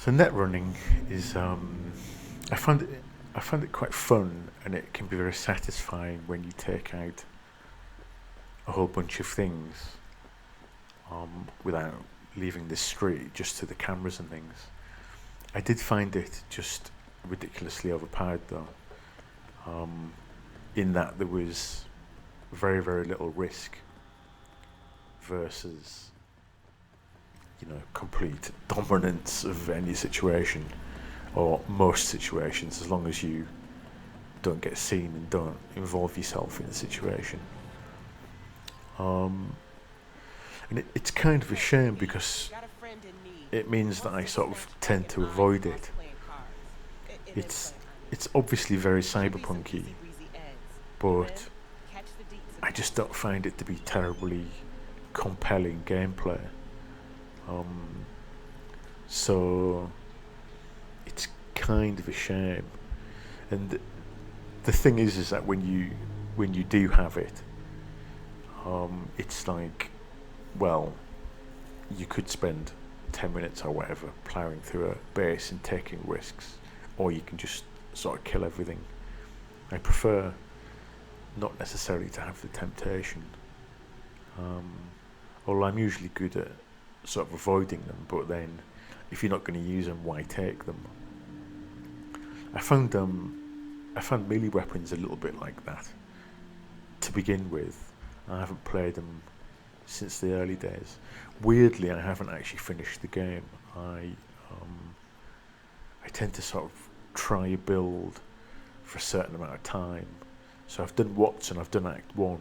So net running is I find it quite fun, and it can be very satisfying when you take out a whole bunch of things without leaving the street, just to the cameras and things. I did find it just ridiculously overpowered though, in that there was very little risk versus complete dominance of any situation or most situations, as long as you don't get seen and don't involve yourself in the situation. And it's kind of a shame because it means that I sort of tend to avoid it. It's it's obviously very cyberpunky, but I just don't find it to be terribly compelling gameplay. Um, so it's kind of a shame. And the thing is that when you do have it, it's like, well, you could spend 10 minutes or whatever ploughing through a base and taking risks, or you can just sort of kill everything. I prefer not necessarily to have the temptation. Um, Although I'm usually good at sort of avoiding them, but then if you're not going to use them, why take them? I found melee weapons a little bit like that to begin with. I haven't played them since the early days. Weirdly, I haven't actually finished the game. I tend to sort of try a build for a certain amount of time. So I've done Watson, I've done Act 1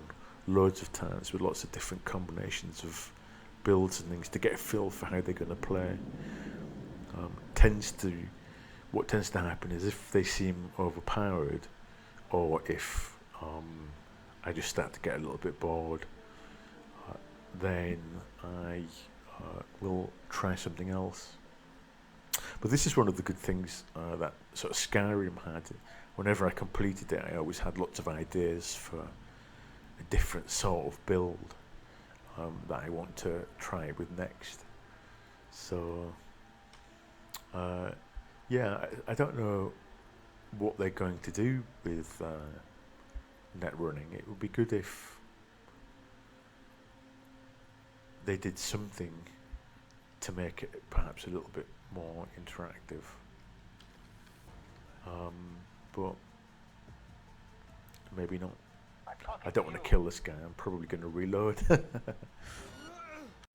loads of times with lots of different combinations of builds and things to get a feel for how they're going to play. Um, tends to what tends to happen is if they seem overpowered, or if I just start to get a little bit bored, then I will try something else. But this is one of the good things that sort of Skyrim had. Whenever I completed it, I always had lots of ideas for a different sort of build that I want to try with next. So, yeah, I don't know what they're going to do with net running. It would be good if they did something to make it perhaps a little bit more interactive. But maybe not. I don't want to kill this guy. I'm probably going to reload.